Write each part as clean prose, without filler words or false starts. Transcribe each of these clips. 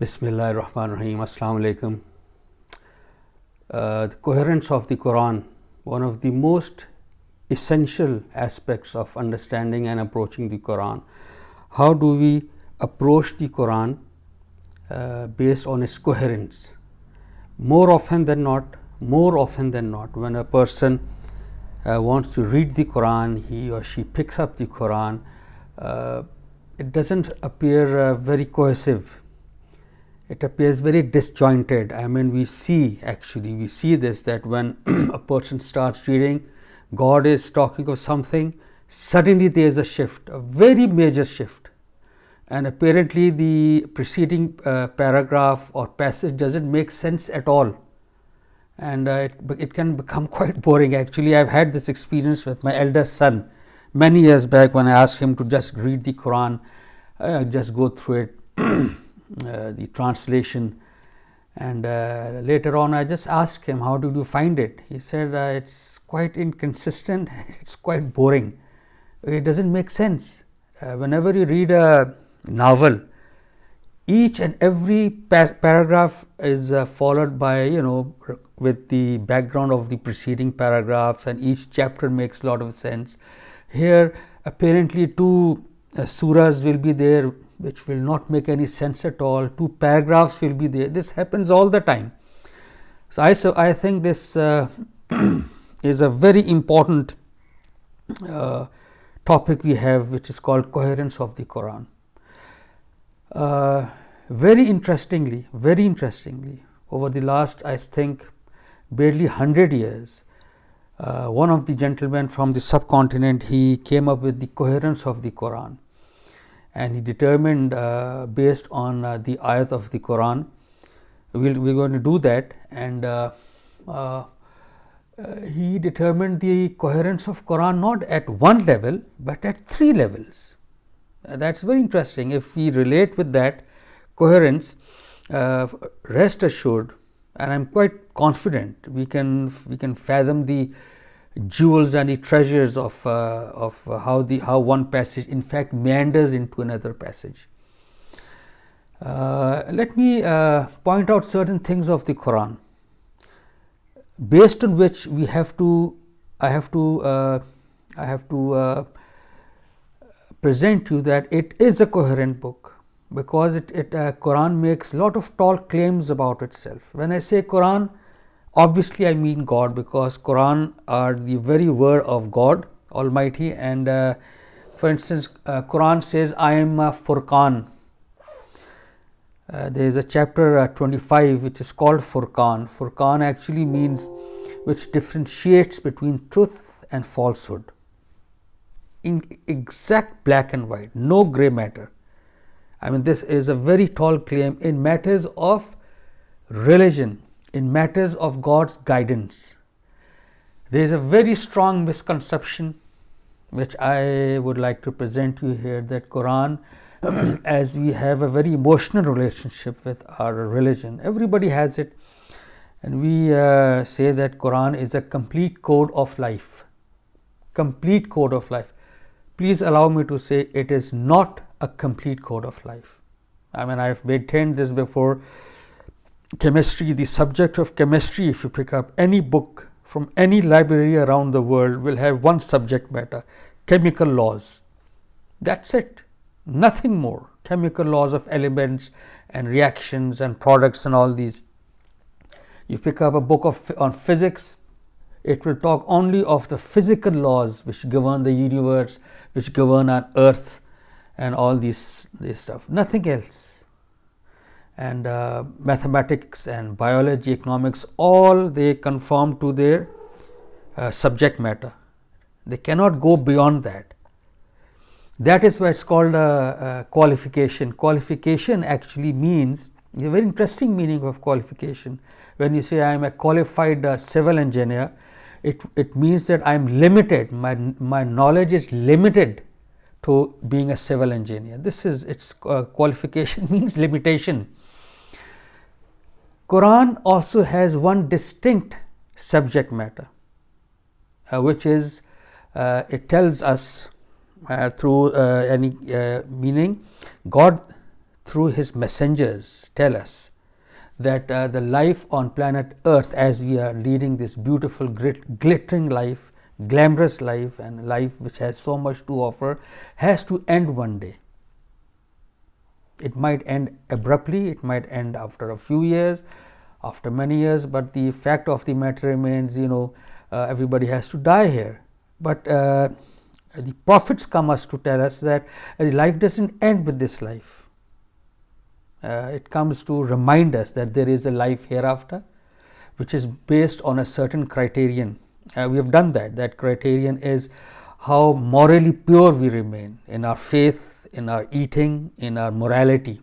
Bismillahir Rahmanir Rahim. Assalamu alaikum. The coherence of the Quran, one of the most essential aspects of understanding and approaching the Quran. How do we approach the Quran based on its coherence? More often than not, when a person wants to read the Quran, he or she picks up the Quran, it doesn't appear very cohesive. It appears very disjointed. I mean, we see this, that when a person starts reading, God is talking of something, suddenly there is a shift, a very major shift, and apparently the preceding paragraph or passage doesn't make sense at all, and it can become quite boring. Actually, I've had this experience with my eldest son many years back when I asked him to just read the Quran, just go through it. The translation, and later on I just asked him, how did you find it? He said, it's quite inconsistent, it's quite boring, it doesn't make sense. Whenever you read a novel, each and every paragraph is followed by, with the background of the preceding paragraphs, and each chapter makes a lot of sense. Here apparently two surahs will be there which will not make any sense at all, two paragraphs will be there. This happens all the time. So I think this is a very important topic we have, which is called coherence of the Quran. Very interestingly, over the last, I think, barely 100 years, one of the gentlemen from the subcontinent, he came up with the coherence of the Quran. And he determined, based on the ayat of the Quran, we're going to do that, and he determined the coherence of Quran not at one level but at three levels. That's very interesting. If we relate with that coherence, rest assured, and I'm quite confident we can fathom the jewels and the treasures of how one passage in fact meanders into another passage. Let me point out certain things of the Quran, based on which I have to present you that it is a coherent book, because Quran makes a lot of tall claims about itself. When I say Quran, obviously I mean God, because Quran are the very word of God Almighty, and for instance, Quran says, I am Furqan. There is a chapter 25 which is called Furqan. Furqan actually means which differentiates between truth and falsehood in exact black and white, no grey matter. I mean, this is a very tall claim in matters of religion, in matters of God's guidance. There is a very strong misconception which I would like to present to you here, that Quran, as we have a very emotional relationship with our religion, everybody has it, and we say that Quran is a complete code of life. Complete code of life. Please allow me to say it is not a complete code of life. I mean, I have maintained this before. Chemistry, the subject of chemistry, if you pick up any book from any library around the world, will have one subject matter: chemical laws. That's it, nothing more. Chemical laws of elements and reactions and products and all these. You pick up a book on physics, it will talk only of the physical laws which govern the universe, which govern our earth and all this stuff, nothing else. And mathematics and biology, economics, all they conform to their subject matter. They cannot go beyond that. That is why it's called qualification. Qualification actually means, a very interesting meaning of qualification. When you say I am a qualified civil engineer, it means that I am limited, my knowledge is limited to being a civil engineer. This is its qualification, means limitation. Quran also has one distinct subject matter, which is it tells us through any meaning, God through His messengers tell us that the life on planet Earth, as we are leading this beautiful, glittering life, glamorous life, and life which has so much to offer, has to end one day. It might end abruptly, it might end after a few years, after many years, but the fact of the matter remains, everybody has to die here. But the prophets come us to tell us that life doesn't end with this life. It comes to remind us that there is a life hereafter, which is based on a certain criterion. We have done that. That criterion is how morally pure we remain in our faith, in our eating, in our morality,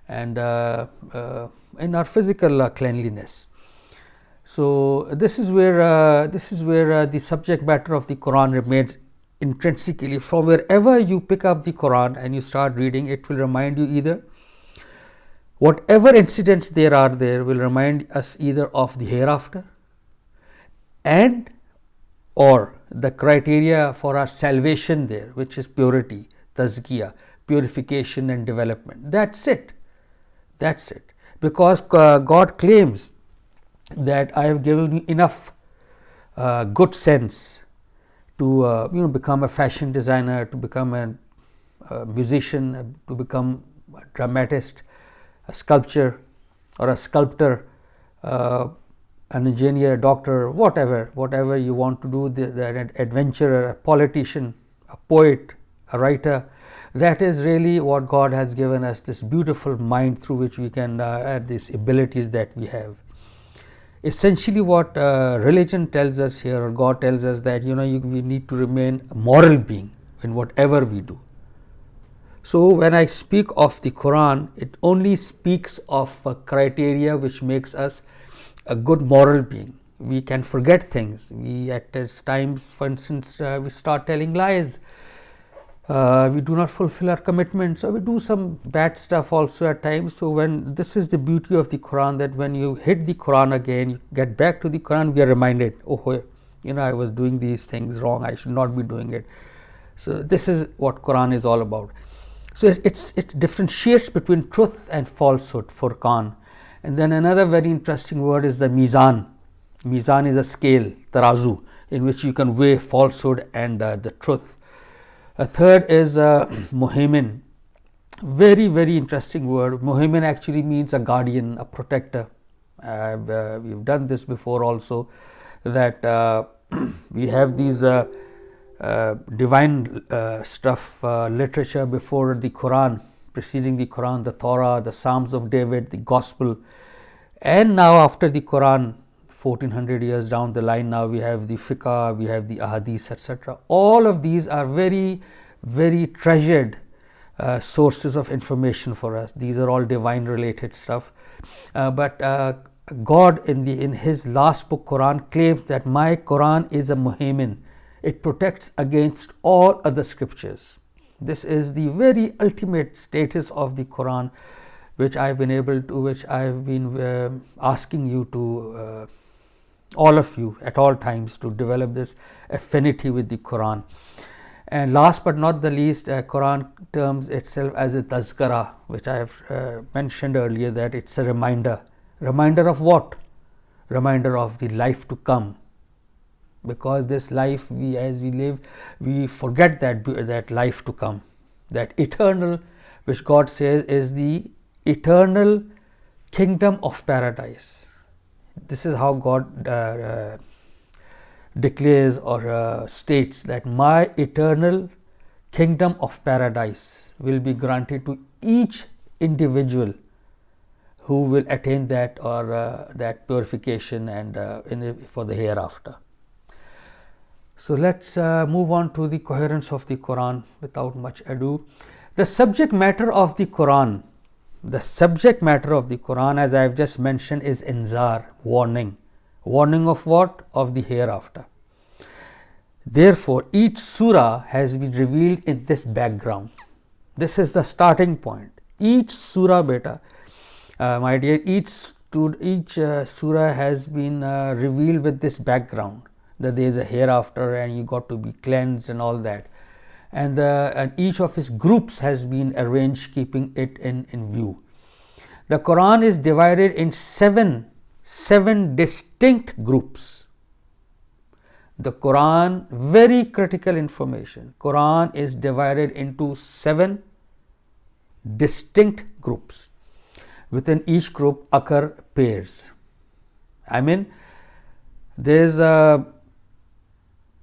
and in our physical cleanliness. So this is where the subject matter of the Quran remains intrinsically. From wherever you pick up the Quran and you start reading, it will remind you either whatever incidents there will remind us either of the hereafter and or the criteria for our salvation there, which is purity, tazkiyah, purification and development. That's it. Because God claims that I have given you enough good sense to become a fashion designer, to become a musician, to become a dramatist, a sculptor, an engineer, a doctor, whatever you want to do, the adventurer, a politician, a poet, a writer. That is really what God has given us, this beautiful mind through which we can add these abilities that we have. Essentially what religion tells us here, or God tells us, that we need to remain a moral being in whatever we do. So when I speak of the Quran, it only speaks of a criteria which makes us a good moral being. We can forget things. We at times, for instance, we start telling lies. We do not fulfill our commitments, or we do some bad stuff also at times. So this is the beauty of the Quran, that when you hit the Quran again, you get back to the Quran, we are reminded, I was doing these things wrong, I should not be doing it. So this is what Quran is all about. So it differentiates between truth and falsehood, Furqan. And then another very interesting word is the Mizan. Mizan is a scale, tarazu, in which you can weigh falsehood and the truth. A third is Muhaimin. Very, very interesting word. Muhaimin actually means a guardian, a protector. We've done this before also, that we have these divine stuff, literature before the Quran, preceding the Quran, the Torah, the Psalms of David, the Gospel, and now after the Quran, 1400 years down the line, now we have the fiqh, we have the ahadith, etc. All of these are very, very treasured sources of information for us. These are all divine related stuff. But God in His last book, Quran, claims that my Quran is a muhaimin. It protects against all other scriptures. This is the very ultimate status of the Quran, which I've been asking you to, all of you at all times, to develop this affinity with the Quran. And last but not the least, Quran terms itself as a tazkara, which I have mentioned earlier, that it's a reminder. Reminder of what? Reminder of the life to come. Because this life, as we live, we forget that life to come, that eternal, which God says is the eternal kingdom of paradise. This is how God declares or states that my eternal kingdom of paradise will be granted to each individual who will attain that, or that purification and for the hereafter. So let's move on to the coherence of the Quran without much ado. The subject matter of the Quran, as I have just mentioned, is inzar, warning. Warning of what? Of the hereafter. Therefore, each surah has been revealed in this background. This is the starting point. Each surah, my dear, each surah has been revealed with this background, that there is a hereafter and you got to be cleansed and all that. and each of its groups has been arranged keeping it in view. The Quran is divided in seven distinct groups. The Quran, very critical information, Quran is divided into 7 distinct groups. Within each group occur pairs. I mean, there's a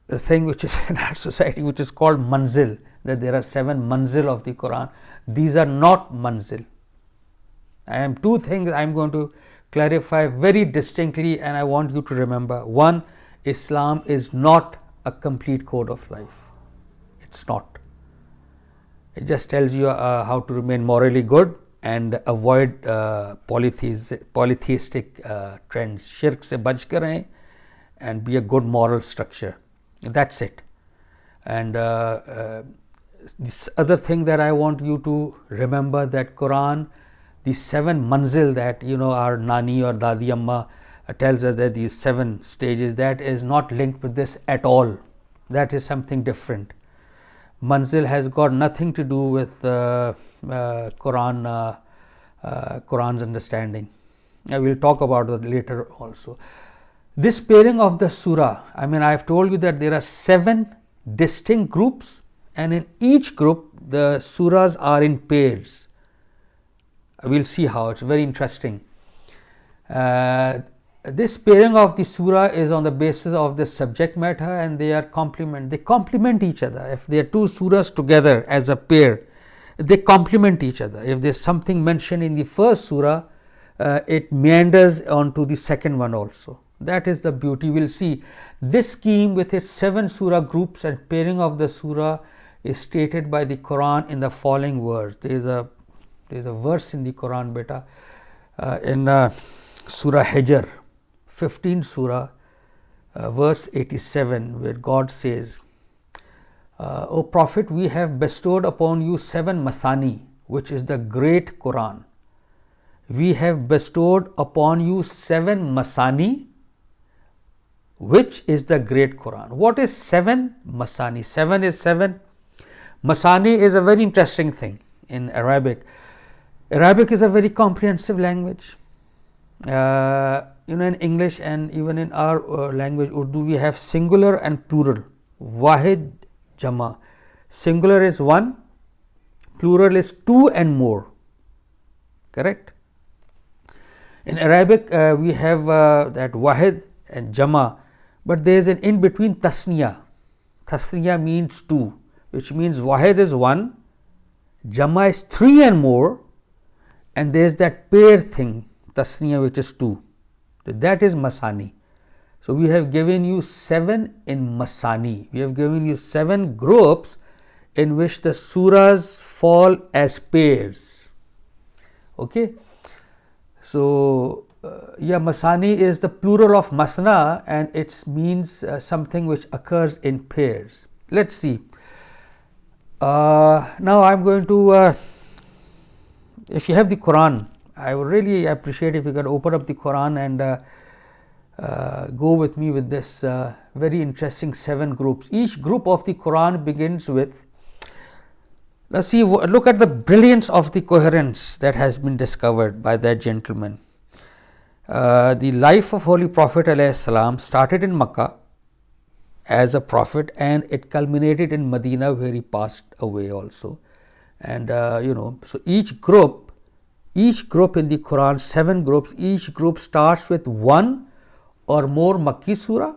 thing which is in our society which is called manzil, that there are 7 manzil of the Quran. These are not manzil. Two things I am going to clarify very distinctly, and I want you to remember. One, Islam is not a complete code of life. It's not. It just tells you how to remain morally good and avoid polytheistic trends. Shirk se bach kar rahe and be a good moral structure. That's it. And this other thing that I want you to remember, that Quran, the 7 manzil that our Nani or Dadi Amma tells us, that these 7 stages, that is not linked with this at all. That is something different. Manzil has got nothing to do with Quran's understanding. I will talk about that later also. This pairing of the surah, I have told you that there are 7 distinct groups, and in each group the surahs are in pairs. We'll see how. It's very interesting. This pairing of the surah is on the basis of the subject matter, and they complement each other. If there are 2 surahs together as a pair, they complement each other. If there's something mentioned in the first surah, it meanders onto the second one also. That is the beauty. We'll see this scheme with its 7 surah groups and pairing of the surah is stated by the Quran in the following words. There is a verse in the Quran, beta, in Surah Hijr, 15th surah, verse 87, where God says, O Prophet, we have bestowed upon you 7 masani, which is the great Quran. We have bestowed upon you 7 masani, which is the great Quran. What is 7 masani? 7 is 7. Masani is a very interesting thing in Arabic. Arabic is a very comprehensive language. In English and even in our language Urdu, we have singular and plural. Wahid, Jama. Singular is 1, plural is 2 and more. Correct? In Arabic, we have that Wahid and Jama, but there is an in between tasniya. Tasniya means 2, which means Wahid is 1, Jama is 3 and more, and there is that pair thing, tasniya, which is 2. That is masani. So we have given you 7 in masani. We have given you 7 groups in which the surahs fall as pairs. Okay. So masani is the plural of masna, and it means something which occurs in pairs. Let's see. Now I am going to, if you have the Quran, I would really appreciate if you could open up the Quran and go with me with this very interesting 7 groups. Each group of the Quran begins with, let's see, look at the brilliance of the coherence that has been discovered by that gentleman. The life of Holy Prophet ﷺ started in Makkah as a prophet, and it culminated in Medina, where he passed away also. And so each group in the Quran, 7 groups, each group starts with 1 or more Makki surah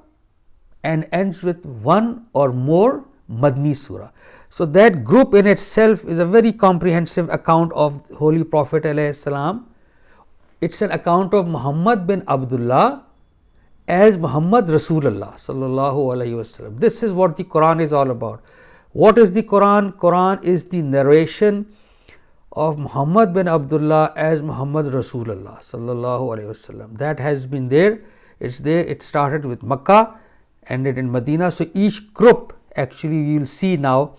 and ends with 1 or more Madni surah. So that group in itself is a very comprehensive account of Holy Prophet ﷺ. It's an account of Muhammad bin Abdullah as Muhammad Rasulullah sallallahu alaihi wasallam. This is what the Quran is all about. What is the Quran? Quran is the narration of Muhammad bin Abdullah as Muhammad Rasulullah sallallahu alaihi wasallam. That has been there. It's there. It started with Makkah, ended in Medina. So each group, actually you will see now,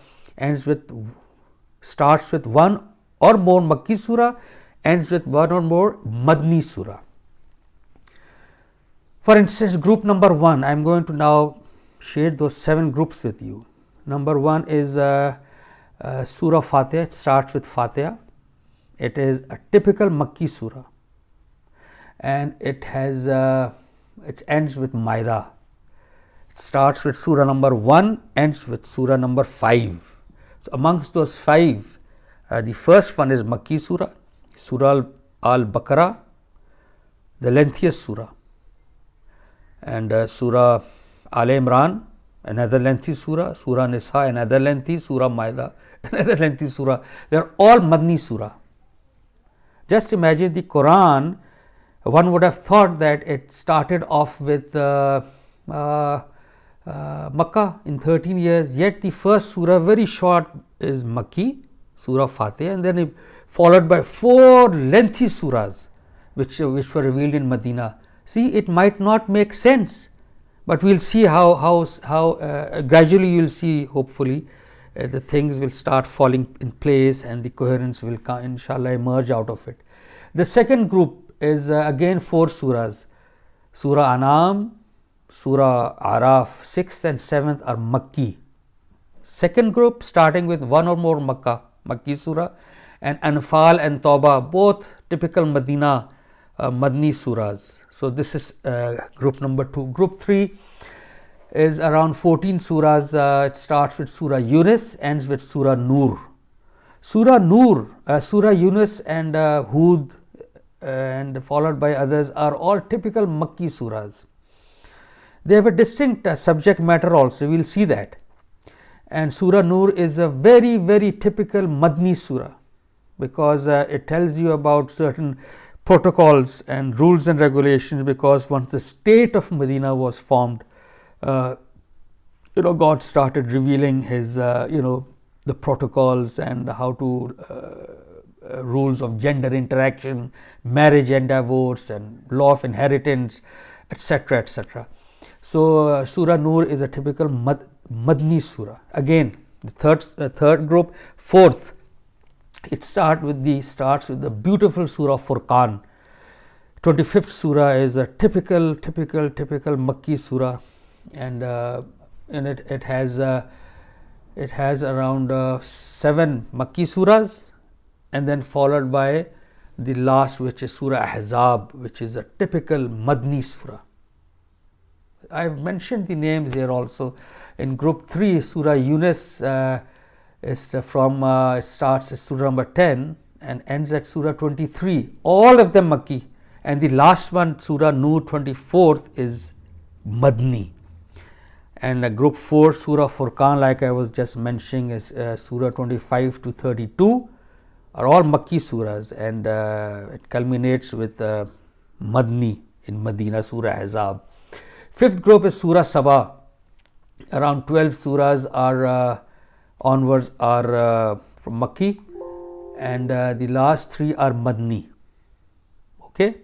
starts with 1 or more Makki surah, ends with 1 or more Madni surah. For instance, group number 1, I am going to now share those 7 groups with you. Number 1 is Surah Fatiha, it starts with Fatiha. It is a typical Makki surah, and it ends with Maida. It starts with surah number 1, ends with surah number 5. So amongst those 5, the first one is Makki surah, Surah Al-Baqarah, the lengthiest surah, and Surah Al-Imran, another lengthy surah, Surah Nisa, another lengthy, Surah Maida, another lengthy surah. They are all Madni surah. Just imagine the Quran, one would have thought that it started off with Makkah in 13 years, yet the first surah, very short, is Makki, Surah Fatiha, and then followed by 4 lengthy surahs which were revealed in Medina. See, it might not make sense, but we'll see how gradually you'll see, hopefully, the things will start falling in place and the coherence will inshallah emerge out of it. The second group is again 4 surahs. Surah Anam, Surah Araf, 6th and 7th are Makki. Second group starting with 1 or more Makki surah, and Anfal and Tawbah, both typical Madina Madni surahs. So this is group number 2. Group 3 is around 14 surahs. It starts with Surah Yunus, ends with Surah Nur. Surah Nur, Surah Yunus and Hud and followed by others are all typical Makki surahs. They have a distinct subject matter also, we will see that. And Surah Nur is a very, very typical Madni surah, because it tells you about certain protocols and rules and regulations, because once the state of Medina was formed, God started revealing his, the protocols and how to rules of gender interaction, marriage and divorce, and law of inheritance, etc., etc. So Surah Nur is a typical Madni surah. Again, the third group, 4th, it starts with the beautiful Surah Furqan. 25th surah is a typical Makki surah, and in it has around 7 Makki surahs, and then followed by the last, which is Surah Ahzab, which is a typical Madni surah. I have mentioned the names here also. In group 3, Surah Yunus is it starts at Surah number 10 and ends at Surah 23. All of them Makki, and the last one, Surah Nur 24th, is Madni. And group 4, Surah Furqan, like I was just mentioning, is Surah 25 to 32, are all Makki surahs, and it culminates with Madni in Medina, Surah Ahzab. 5th group is Surah Sabah. Around 12 surahs are onwards are from Makki, and the last 3 are Madni. Okay,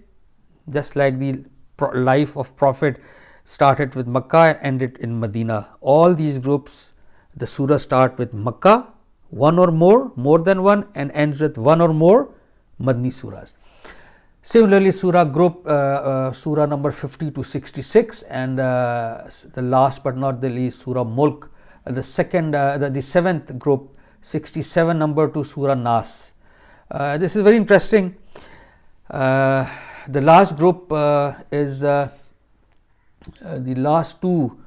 just like the life of Prophet started with Makkah and ended in Medina. All these groups, the surah start with Makkah, 1 or more than 1, and ends with 1 or more Madni surahs. Similarly, surah group, surah number 50 to 66, and the last but not the least, Surah Mulk, the 7th group, 67 number to Surah Nas. This is very interesting. The last group is the last 2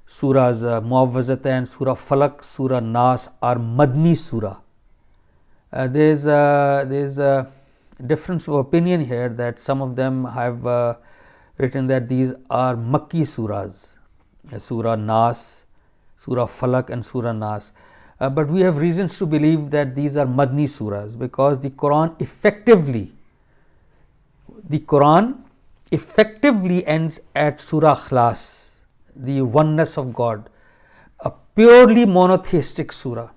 surahs, Muawwazata and Surah Falak, Surah Nas, are Madni surah. There's a difference of opinion here, that some of them have written that these are Makki surahs, Surah Nas, Surah Falak and Surah Nas. But we have reasons to believe that these are Madni surahs, because the Quran effectively ends at Surah Ikhlas, the oneness of God, a purely monotheistic surah.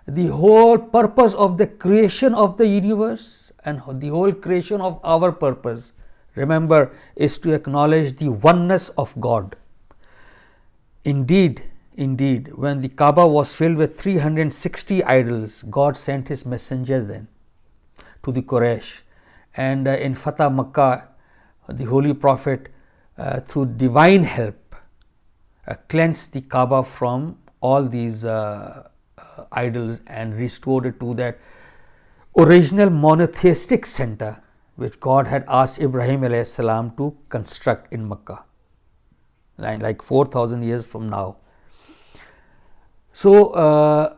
The whole purpose of the creation of the universe and the whole creation of our purpose, remember, is to acknowledge the oneness of God. Indeed, when the Kaaba was filled with 360 idols, God sent his messenger then to the Quraysh, and in Fatah Makkah, the Holy Prophet, through divine help, cleansed the Kaaba from all these idols and restored it to that original monotheistic center which God had asked Ibrahim alayhi salam to construct in Makkah, like 4,000 years from now. So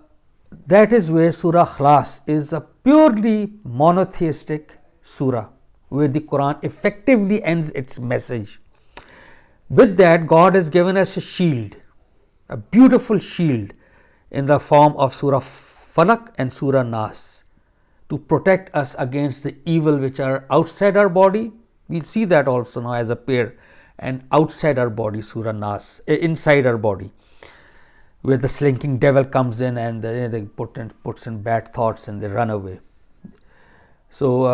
that is where Surah Ikhlas is a purely monotheistic surah, where the Quran effectively ends its message. With that, God has given us a shield, a beautiful shield in the form of Surah Falaq and Surah Nas, to protect us against the evil which are outside our body. We'll see that also now as a pair, and outside our body, Surah Nas, inside our body, where the slinking devil comes in and they puts in bad thoughts and they run away. So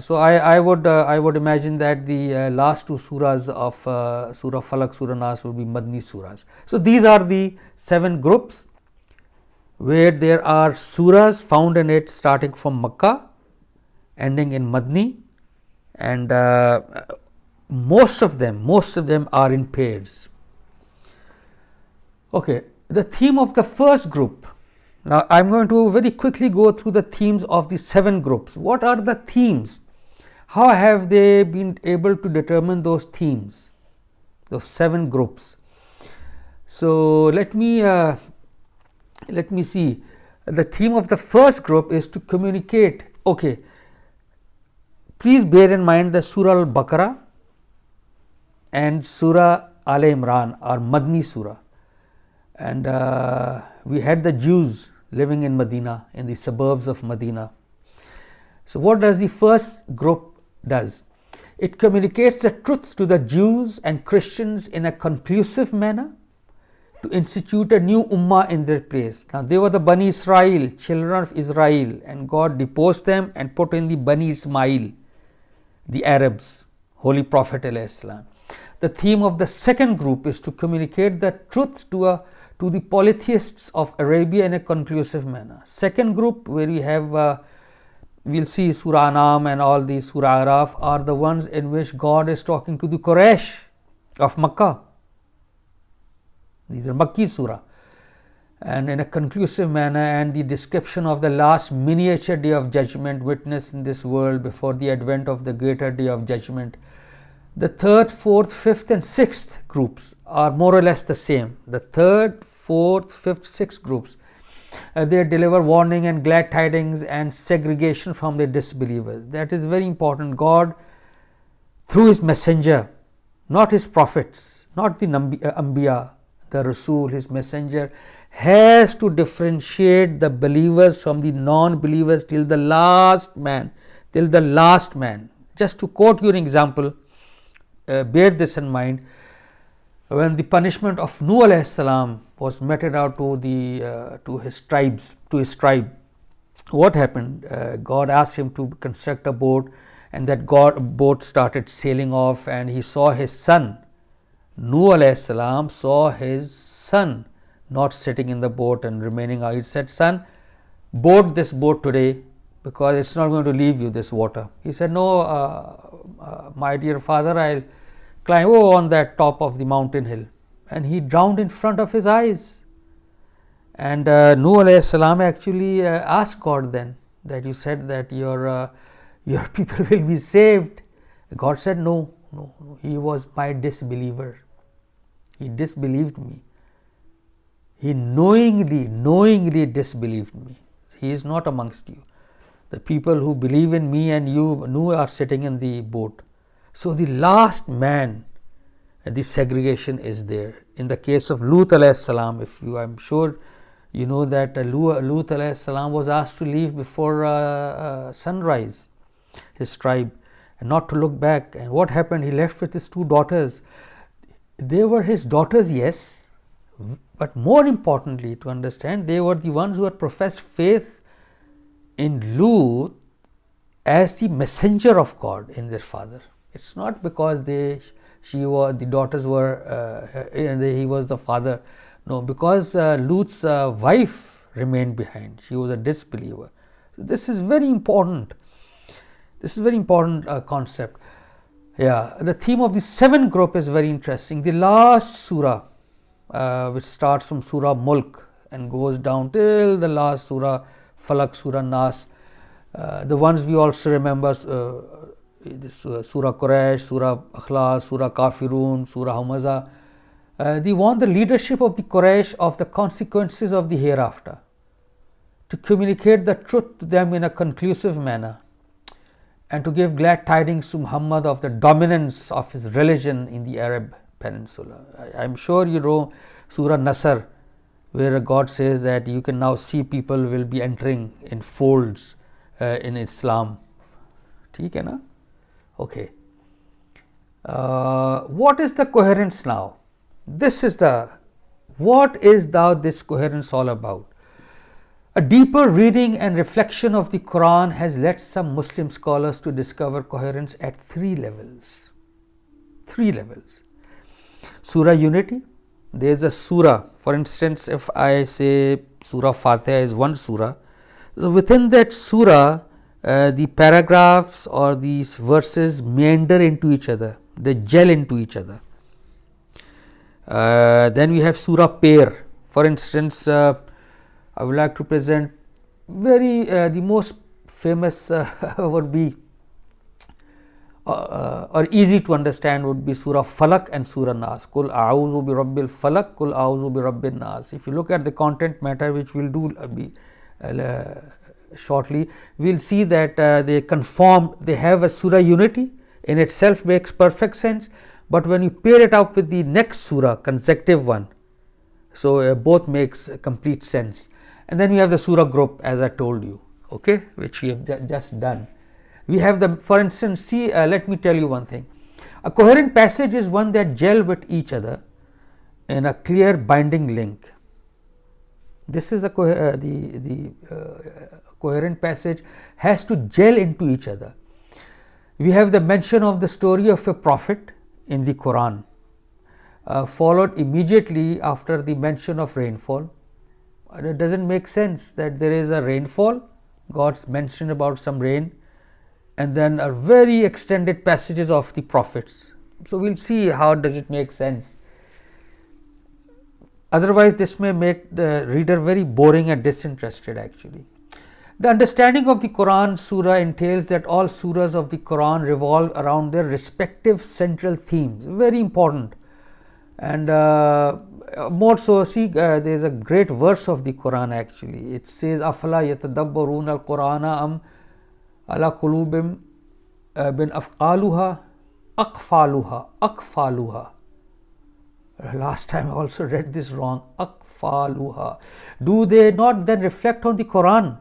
so I would imagine that the last two surahs of Surah Falaq, Surah Nas would be Madni surahs. So these are the 7 groups where there are surahs found in it starting from Makkah, ending in Madni, and most of them are in pairs. Okay, the theme of the first group. Now I am going to very quickly go through the themes of the 7 groups. What are the themes? How have they been able to determine those themes, those 7 groups? So let me see. The theme of the first group is to communicate. Okay, please bear in mind that Surah Al-Baqarah and Surah Al Imran are Madni surah, and we had the Jews living in Medina, in the suburbs of Medina. So what does the first group does? It communicates the truth to the Jews and Christians in a conclusive manner, to institute a new ummah in their place. Now they were the Bani Israel, children of Israel, and God deposed them and put in the Bani Ismail, the Arabs, Holy Prophet alayhi salam. The theme of the second group is to communicate the truth to the polytheists of Arabia in a conclusive manner. Second group, where we have we'll see Surah Anam and all these Surah Araf, are the ones in which God is talking to the Quraysh of Makkah. These are Makki surah, and in a conclusive manner, and the description of the last miniature day of judgment witnessed in this world before the advent of the greater day of judgment. The third, fourth, fifth and sixth groups are more or less the same. The third, fourth, fifth, sixth groups, they deliver warning and glad tidings and segregation from the disbelievers. That is very important. God, through His messenger, not His prophets, not the Anbiya, the Rasul, His messenger, has to differentiate the believers from the non-believers till the last man. Just to quote you an example, bear this in mind. When the punishment of Nuh alayhi salam was meted out to his tribe, what happened? God asked him to construct a boat, and that boat started sailing off, and he saw his son. Nuh alayhi salam saw his son not sitting in the boat and remaining out. He said, "Son, board this boat today, because it's not going to leave you this water." He said, "No, my dear father, I'll climb on that top of the mountain hill." And he drowned in front of his eyes. And Nuh alayhi salam actually asked God then, that you said that your people will be saved. God said, no, he was my disbeliever. He disbelieved me. He knowingly disbelieved me. He is not amongst you. The people who believe in me and you, Nuh, are sitting in the boat. So the last man, the segregation is there. In the case of Lut alayhi salam, I'm sure you know that Lut alayhi salam was asked to leave before sunrise, his tribe, and not to look back. And what happened? He left with his 2 daughters. They were his daughters, yes, but more importantly to understand, they were the ones who had professed faith in Lut as the messenger of God in their father. It's not because he was the father. No, because Lut's wife remained behind. She was a disbeliever. So this is very important. This is a very important concept. Yeah, the theme of the 7th group is very interesting. The last surah, which starts from Surah Mulk and goes down till the last surah, Falak, Surah Nas. The ones we also remember, Surah Quraysh, Surah Akhlas, Surah Kafirun, Surah Humaza. They warn the leadership of the Quraysh of the consequences of the hereafter, to communicate the truth to them in a conclusive manner, and to give glad tidings to Muhammad of the dominance of his religion in the Arab Peninsula. I am sure you know Surah Nasr, where God says that you can now see people will be entering in folds in Islam. ठीक है ना? Okay. What is the coherence now? What is now this coherence all about? A deeper reading and reflection of the Quran has led some Muslim scholars to discover coherence at three levels. Surah Unity. There is a surah. For instance, if I say Surah Fatiha is one surah, so within that surah, the paragraphs or these verses meander into each other. They gel into each other. Then we have Surah Pair. For instance, I would like to present the most famous would be or easy to understand would be Surah Falak and Surah Nas. Kul a'udhu bi rabbil falak, kul a'udhu bi rabbin nas. If you look at the content matter, which we'll do shortly, we'll see that they have a surah unity. In itself makes perfect sense, but when you pair it up with the next surah, consecutive one, so both makes complete sense. And then we have the surah group, as I told you, okay, which we have just done. We have the, for instance, let me tell you one thing. A coherent passage is one that gel with each other in a clear binding link. This is a coherent passage has to gel into each other. We have the mention of the story of a prophet in the Quran, followed immediately after the mention of rainfall. It doesn't make sense that there is a rainfall, God's mentioned about some rain, and then a very extended passages of the prophets. So we'll see how does it make sense. Otherwise, this may make the reader very boring and disinterested actually. The understanding of the Quran surah entails that all surahs of the Quran revolve around their respective central themes. Very important. And more so, see, there is a great verse of the Quran actually. It says, Afala yatadabbaruna al-Qur'ana am ala qulubim bin afqaluha akfaluha. Last time I also read this wrong. Akfaluha. Do they not then reflect on the Quran?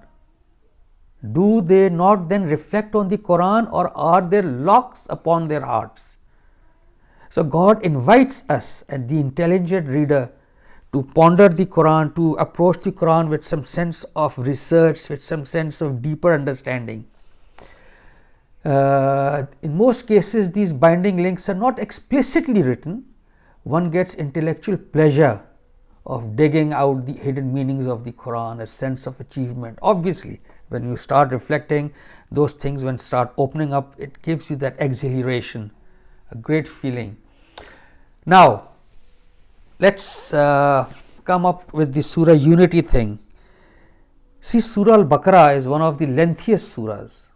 Do they not then reflect on the Quran, or are there locks upon their hearts? So God invites us and the intelligent reader to ponder the Quran, to approach the Quran with some sense of research, with some sense of deeper understanding. In most cases, these binding links are not explicitly written. One gets intellectual pleasure of digging out the hidden meanings of the Quran, a sense of achievement. Obviously, when you start reflecting, those things when start opening up, it gives you that exhilaration, a great feeling. Now, let's come up with the Surah Unity thing. See, Surah Al-Baqarah is one of the lengthiest surahs.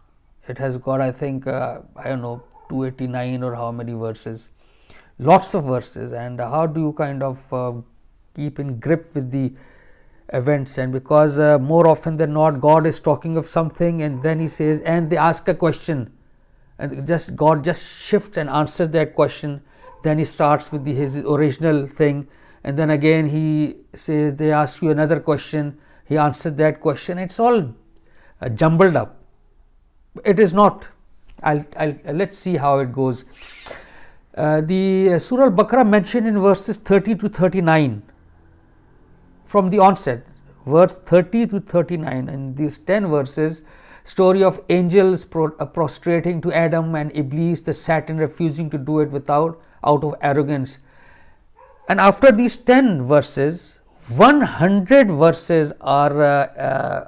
It has got, I think, 289 or how many verses. Lots of verses. And how do you kind of keep in grip with the events? And because more often than not, God is talking of something and then he says, and they ask a question, and God just shifts and answers that question. Then he starts with his original thing, and then again he says, they ask you another question, he answers that question. It's all jumbled up. It is not. Let's see how it goes. The Surah Al-Baqarah mentioned in verses 30 to 39 from the onset, verse 30 to 39, and these 10 verses, story of angels prostrating to Adam and Iblis, the Satan refusing to do it out of arrogance. And after these 10 verses, 100 verses are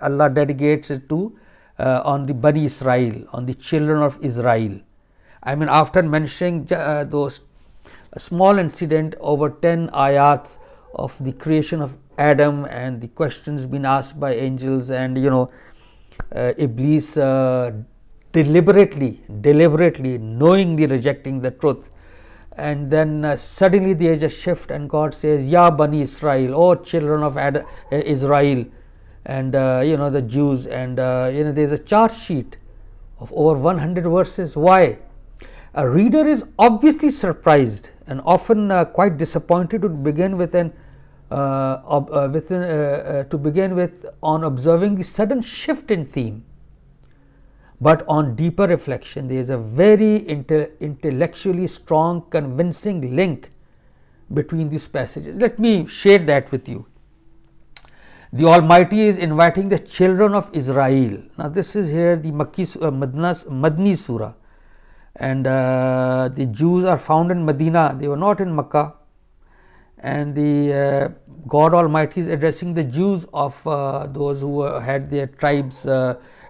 Allah dedicates it to on the Bani Israel, on the children of Israel. I mean, after mentioning those small incident over 10 ayats of the creation of Adam and the questions being asked by angels, and Iblis deliberately, knowingly rejecting the truth. And then suddenly there is a shift, and God says, Ya Bani Israel, O children of Israel, and the Jews, and there is a charge sheet of over 100 verses. Why? A reader is obviously surprised and often quite disappointed to begin with on observing the sudden shift in theme. But on deeper reflection, there is a very intellectually strong, convincing link between these passages. Let me share that with you. The Almighty is inviting the children of Israel. Now, this is here the Madni Surah, and the Jews are found in Medina. They were not in Makkah, and the God Almighty is addressing the Jews of those who had their tribes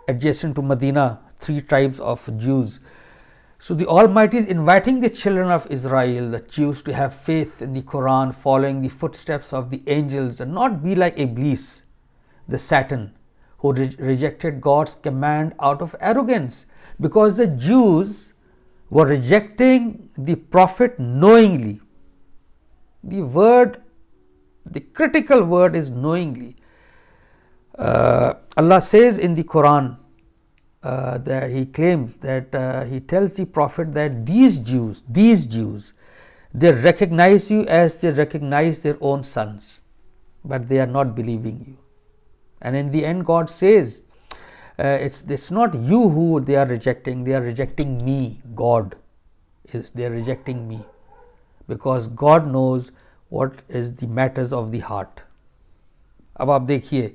adjacent to Medina, 3 tribes of Jews. So the Almighty is inviting the children of Israel, the Jews, to have faith in the Quran, following the footsteps of the angels, and not be like Iblis, the Satan, who rejected God's command out of arrogance, because the Jews were rejecting the Prophet knowingly. The critical word is knowingly. Allah says in the Quran that He claims that He tells the Prophet that these Jews, they recognize you as they recognize their own sons, but they are not believing you. And in the end, God says, it's not you who they are rejecting me. They are rejecting me, because God knows what is the matters of the heart. अब आप देखिए,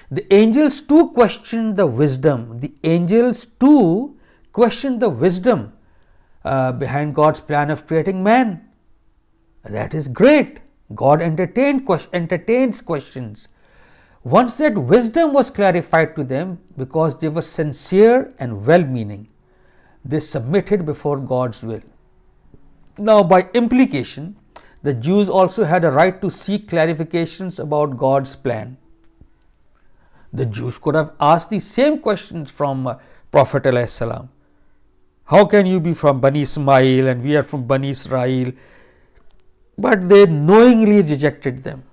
the angels too questioned the wisdom. Behind God's plan of creating man. That is great. God entertains questions. Once that wisdom was clarified to them, because they were sincere and well-meaning, they submitted before God's will. Now, by implication, the Jews also had a right to seek clarifications about God's plan. The Jews could have asked the same questions from Prophet ﷺ. How can you be from Bani Ismail and we are from Bani Israel? But they knowingly rejected them,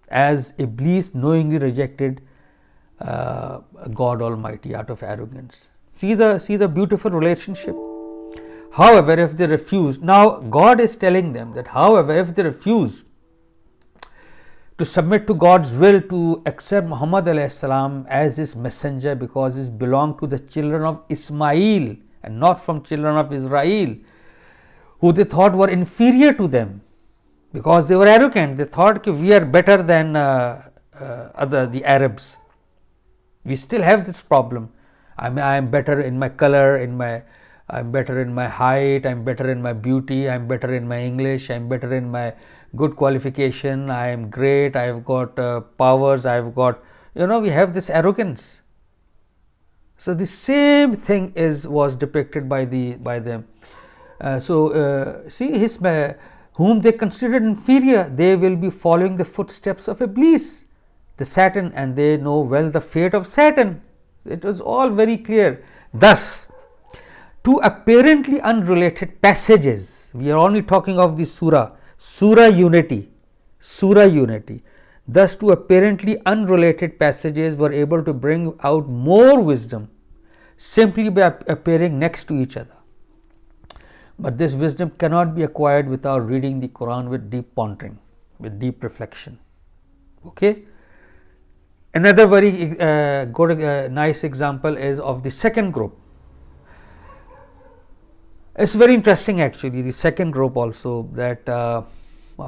as Iblis knowingly rejected God Almighty out of arrogance. See the beautiful relationship. However, if they refuse, now God is telling them that, however, if they refuse to submit to God's will, to accept Muhammad ﷺ as his messenger, because he belonged to the children of Ismail and not from children of Israel, who they thought were inferior to them, because they were arrogant. They thought we are better than the Arabs. We still have this problem. I am better in my color, I'm better in my height, I'm better in my beauty, I'm better in my English, I'm better in my good qualification, I am great, I've got powers, I've got, we have this arrogance. So the same thing was depicted by them. See, whom they considered inferior, they will be following the footsteps of Iblis, the Satan, and they know well the fate of Satan. It was all very clear. Thus, two apparently unrelated passages, we are only talking of the surah unity. Thus, two apparently unrelated passages were able to bring out more wisdom simply by appearing next to each other. But this wisdom cannot be acquired without reading the Quran with deep pondering, with deep reflection. Okay. Another very nice example is of the second group. It's very interesting actually, the second group also, that we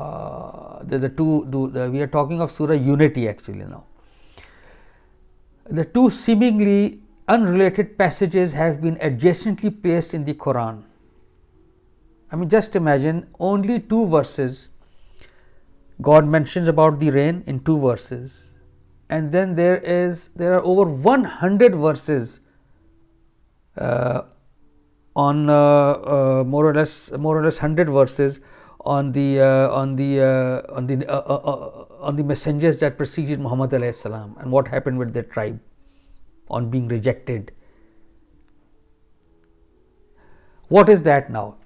are talking of Surah Unity actually now. The two seemingly unrelated passages have been adjacently placed in the Quran. I mean, just imagine, only 2 verses, God mentions about the rain in 2 verses, and then there are over 100 verses on more or less 100 verses on the messengers that preceded Muhammad alayhi salam, and what happened with their tribe on being rejected. What is that now?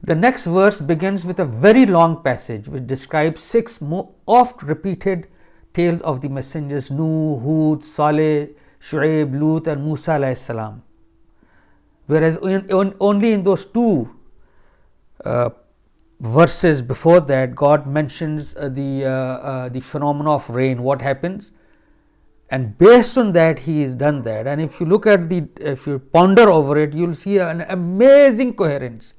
The next verse begins with a very long passage which describes 6 oft repeated tales of the messengers Nuh, Hud, Saleh, Shu'aib, Lut and Musa alayhi salam. Whereas only in those 2 verses before that, God mentions the phenomena of rain, what happens, and based on that He has done that. And if you look at if you ponder over it, you will see an amazing coherence.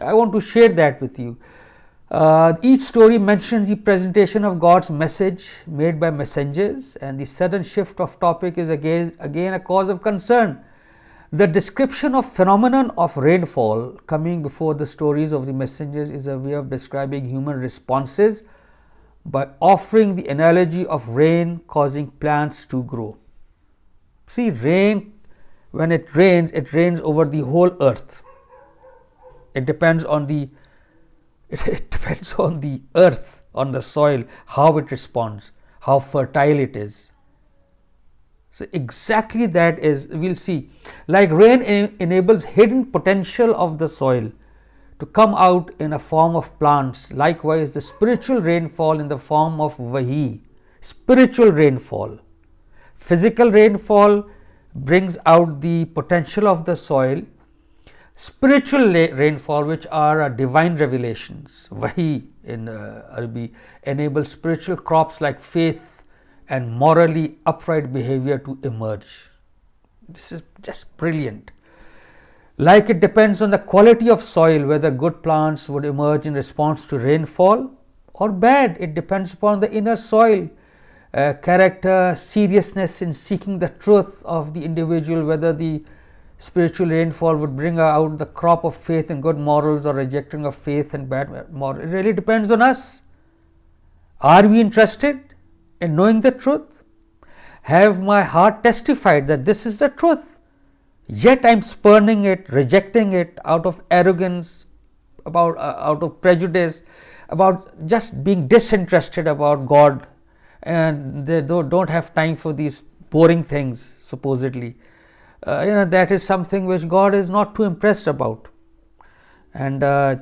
I want to share that with you. Each story mentions the presentation of God's message made by messengers, and the sudden shift of topic is again a cause of concern. The description of phenomenon of rainfall coming before the stories of the messengers is a way of describing human responses by offering the analogy of rain causing plants to grow. See, rain, when it rains over the whole earth. It depends on the earth, on the soil, how it responds, how fertile it is. So exactly that is, we'll see, like rain enables hidden potential of the soil to come out in a form of plants. Likewise, the spiritual rainfall in the form of wahi, spiritual rainfall. Physical rainfall brings out the potential of the soil. Spiritual rainfall, which are divine revelations, wahi in Arabic, enables spiritual crops like faith and morally upright behavior to emerge. This is just brilliant. Like it depends on the quality of soil, whether good plants would emerge in response to rainfall or bad. It depends upon the inner soil, character, seriousness in seeking the truth of the individual, whether the spiritual rainfall would bring out the crop of faith and good morals or rejecting of faith and bad morals. It really depends on us. Are we interested in knowing the truth? Have my heart testified that this is the truth? Yet I am spurning it, rejecting it out of arrogance, out of prejudice, about just being disinterested about God, and they don't have time for these boring things supposedly. That is something which God is not too impressed about. And so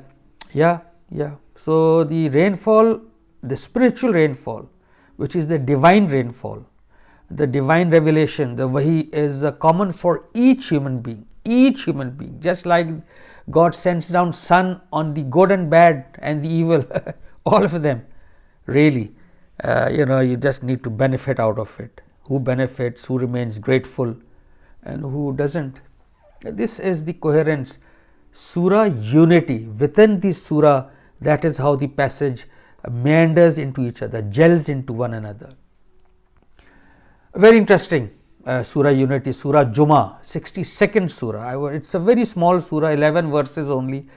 the rainfall, the spiritual rainfall, which is the divine rainfall, the divine revelation, the wahi, is common for each human being, just like God sends down sun on the good and bad and the evil, all of them, really. You just need to benefit out of it. Who benefits, who remains grateful, and who doesn't. This is the coherence. Surah unity. Within the surah, that is how the passage meanders into each other, gels into one another. Very interesting. Surah Unity, Surah Jummah, 62nd surah. It's a very small surah, 11 verses only.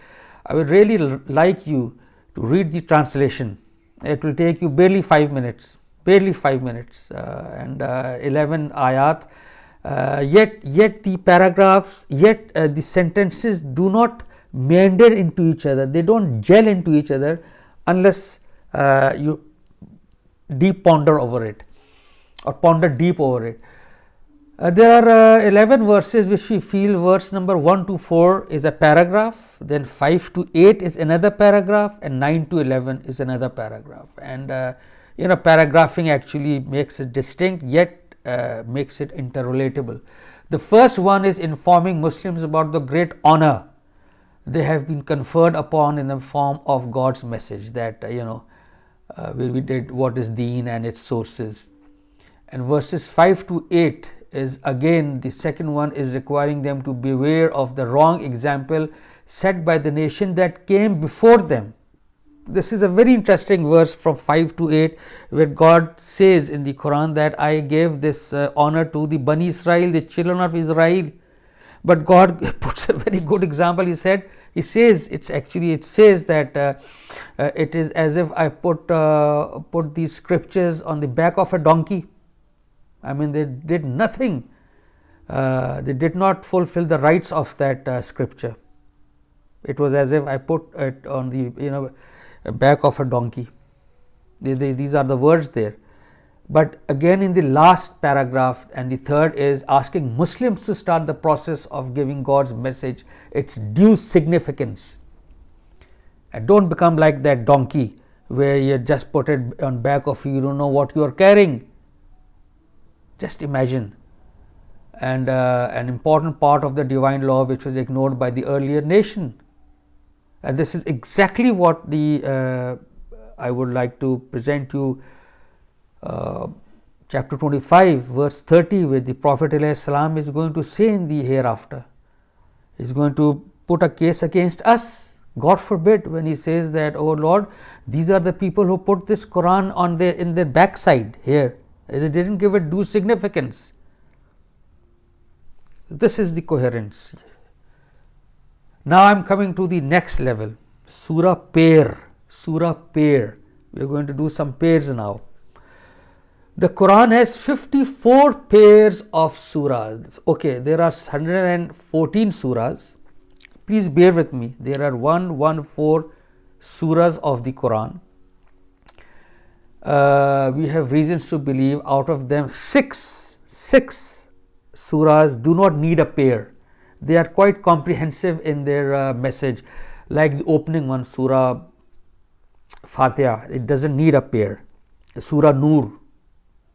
I would really like you to read the translation. It will take you barely 5 minutes, and 11 ayat. Yet the paragraphs, the sentences do not meander into each other. They don't gel into each other unless you deep ponder over it or ponder deep over it. There are 11 verses which we feel verse number 1 to 4 is a paragraph, then 5 to 8 is another paragraph, and 9 to 11 is another paragraph. And paragraphing actually makes it distinct, yet makes it interrelatable. The first one is informing Muslims about the great honor they have been conferred upon in the form of God's message, that we did what is Deen and its sources. And verses 5 to 8 is again, the second one is requiring them to beware of the wrong example set by the nation that came before them. This is a very interesting verse from 5 to 8, where God says in the Quran that I gave this honor to the Bani Israel, the children of Israel. But God puts a very good example. He says that it is as if I put these scriptures on the back of a donkey. I mean, they did nothing. They did not fulfill the rights of that scripture. It was as if I put it on the back of a donkey. These are the words there. But again, in the last paragraph, and the third is asking Muslims to start the process of giving God's message its due significance. And don't become like that donkey where you just put it on back of you don't know what you are carrying. Just imagine. And an important part of the divine law which was ignored by the earlier nation. And this is exactly what I would like to present you chapter 25 verse 30, where the Prophet ﷺ is going to say in the hereafter. He is going to put a case against us. God forbid, when he says that, oh Lord, these are the people who put this Quran on in their backside here. They didn't give it due significance. This is the coherence. Now I am coming to the next level. Surah Pair. Surah Pair. We are going to do some pairs now. The Quran has 54 pairs of surahs. Okay, there are 114 surahs. Please bear with me. There are 114 surahs of the Quran. We have reasons to believe out of them six surahs do not need a pair. They are quite comprehensive in their message. Like the opening one, Surah Fatiha, it doesn't need a pair. Surah Nur,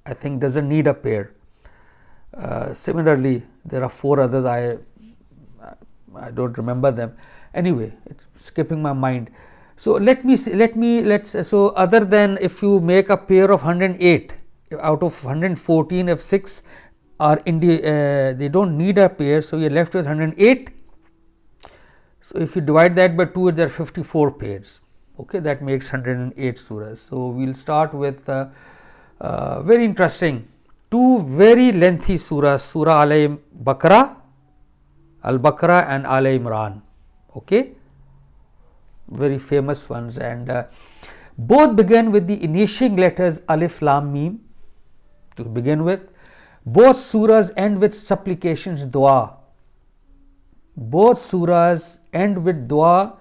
I think, doesn't need a pair. Similarly, there are 4 others. I don't remember them. Anyway, it's skipping my mind. So so other than if you make a pair of 108 out of 114, if 6 are they don't need a pair, so you're left with 108. So if you divide that by 2, there are 54 pairs. Okay, that makes 108 surahs. So we'll start with very interesting 2 very lengthy surahs, Surah Al-Baqarah and Al Imran. Okay, very famous ones, and both begin with the initiating letters Alif Lam Mim to begin with. Both surahs end with supplications, dua. Both surahs end with dua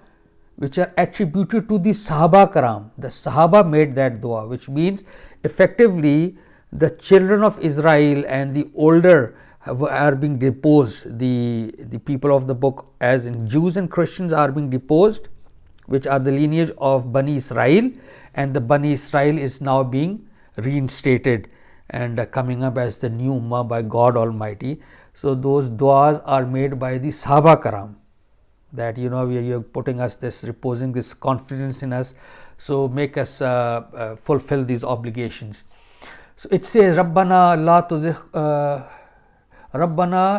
which are attributed to the Sahaba Karam. The Sahaba made that dua, which means effectively the children of Israel and the older are being deposed. The people of the book, as in Jews and Christians, are being deposed, which are the lineage of Bani Israel, and the Bani Israel is now being reinstated and coming up as the new Ummah by God Almighty. So those duas are made by the Sahaba Karam, that you're putting us this, reposing this confidence in us, so make us fulfill these obligations. So it says, Rabbana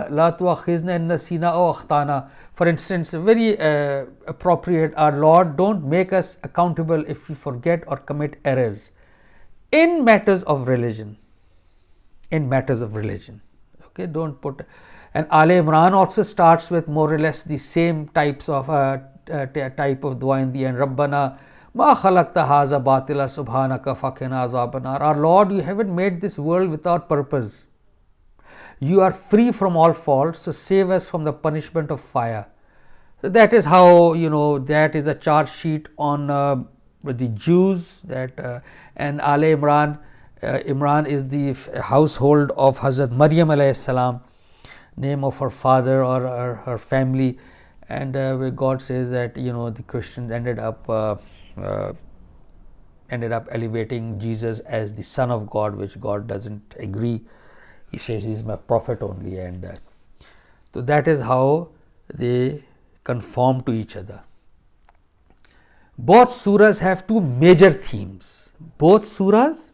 la tuakhizna in nasina aw akhtana. For instance, very appropriate, our Lord, don't make us accountable if we forget or commit errors in matters of religion. Okay, don't put. And Al Imran also starts with more or less the same types of type of dua in the end. Rabbana ma khalaqta haza batila subhanaka faqina azaban nar. Our Lord, you haven't made this world without purpose. You are free from all faults, so save us from the punishment of fire. So that is how, that is a charge sheet on the Jews, that and Al Imran. Imran is the household of Hazrat Maryam alayhi salam, name of her father or her family, and where God says that the Christians ended up elevating Jesus as the Son of God, which God doesn't agree. He says he's my prophet only, and so that is how they conform to each other. Both surahs have 2 major themes. Both surahs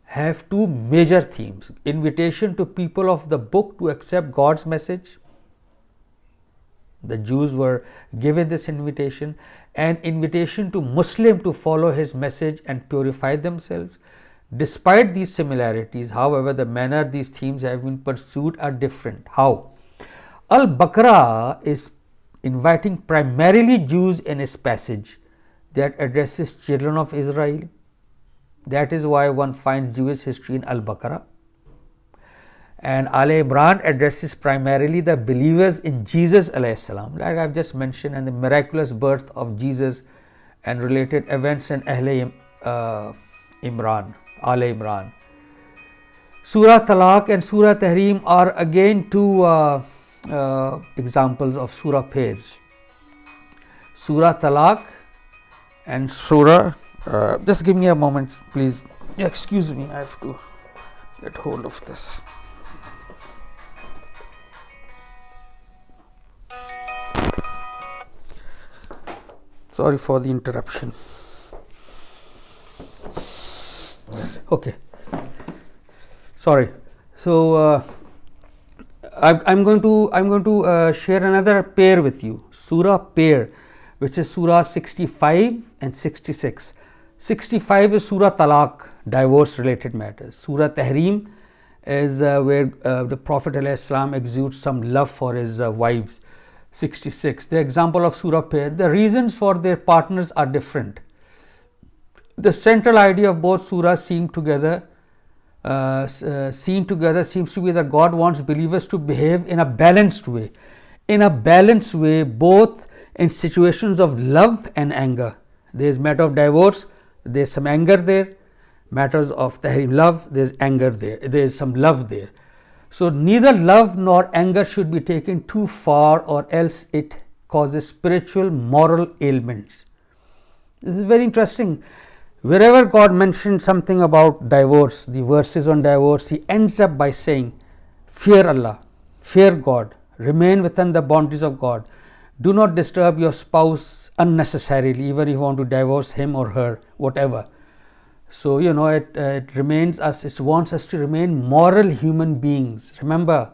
have 2 major themes: invitation to people of the book to accept God's message. The Jews were given this invitation, and invitation to Muslim to follow his message and purify themselves. Despite these similarities, however, the manner these themes have been pursued are different. How? Al-Baqarah is inviting primarily Jews in its passage that addresses children of Israel. That is why one finds Jewish history in Al-Baqarah. And Al Imran addresses primarily the believers in Jesus alayhi salam, like I've just mentioned, and the miraculous birth of Jesus and related events in Imran, Al Imran. Surah Talaq and Surah Tahrim are again two examples of surah pairs. Surah Talaq and Surah, just give me a moment please, excuse me, I have to get hold of this. Sorry for the interruption. Okay, sorry. So I'm going to share another pair with you, surah pair, which is surah 65 and 66. 65 is surah Talaq, divorce related matters. Surah Tahrim is where the Prophet ﷺ exudes some love for his wives. 66, the example of surah pair, the reasons for their partners are different. The central idea of both surahs seen together seems to be that God wants believers to behave in a balanced way. In a balanced way, both in situations of love and anger. There is matter of divorce, there is some anger there. Matters of tahrim, love, there is anger there. There is some love there. So neither love nor anger should be taken too far, or else it causes spiritual, moral ailments. This is very interesting. Wherever God mentions something about divorce, the verses on divorce, he ends up by saying, fear Allah, fear God, remain within the boundaries of God. Do not disturb your spouse unnecessarily, even if you want to divorce him or her, whatever. So, you know, it remains us, it wants us to remain moral human beings. Remember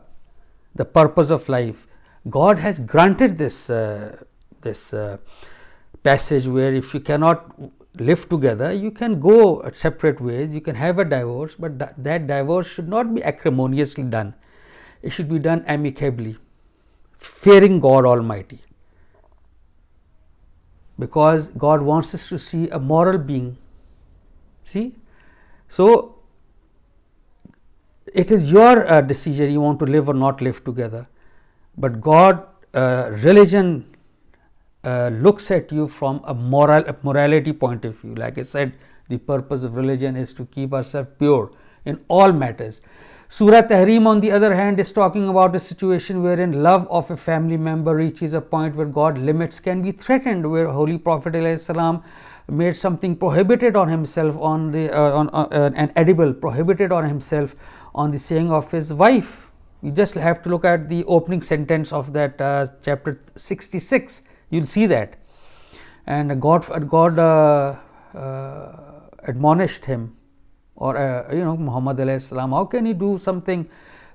the purpose of life. God has granted this passage where if you cannot live together, you can go separate ways, you can have a divorce, but that divorce should not be acrimoniously done. It should be done amicably, fearing God Almighty. Because God wants us to see a moral being. See, so it is your decision, you want to live or not live together, but God, religion looks at you from a morality point of view. Like I said, the purpose of religion is to keep ourselves pure in all matters. Surah Tahrim, on the other hand, is talking about a situation wherein love of a family member reaches a point where God limits can be threatened, where Holy Prophet ﷺ made something prohibited on himself, on the an edible prohibited on himself on the saying of his wife. You just have to look at the opening sentence of that chapter 66. You'll see that, and God admonished him, or Muhammad alayhi salam, how can you do something,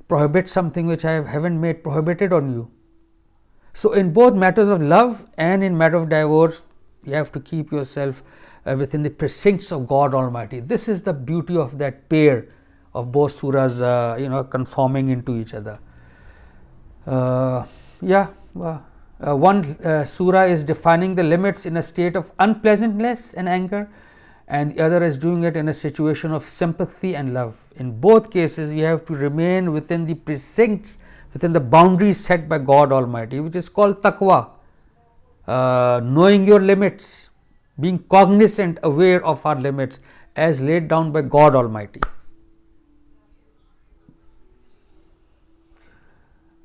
prohibit something which I haven't made prohibited on you? So in both matters of love and in matter of divorce, you have to keep yourself within the precincts of God Almighty. This is the beauty of that pair of both surahs, conforming into each other. One surah is defining the limits in a state of unpleasantness and anger, and the other is doing it in a situation of sympathy and love. In both cases, you have to remain within the precincts, within the boundaries set by God Almighty, which is called taqwa. Knowing your limits, being cognizant, aware of our limits as laid down by God Almighty.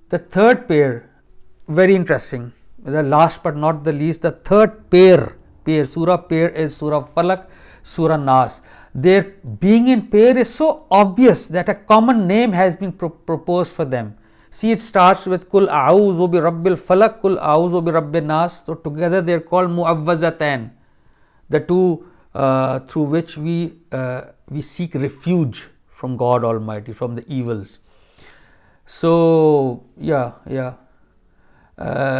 The third pair, very interesting, the last but not the least, the third pair, surah pair is Surah Falaq, Surah Nas. Their being in pair is so obvious that a common name has been proposed for them. See, it starts with Kul A'udhu bi Rabbil Falaq, Kul A'udhu bi Rabbin Nas. So together they are called Mu'awwazatan, the two through which we seek refuge from God Almighty, from the evils. So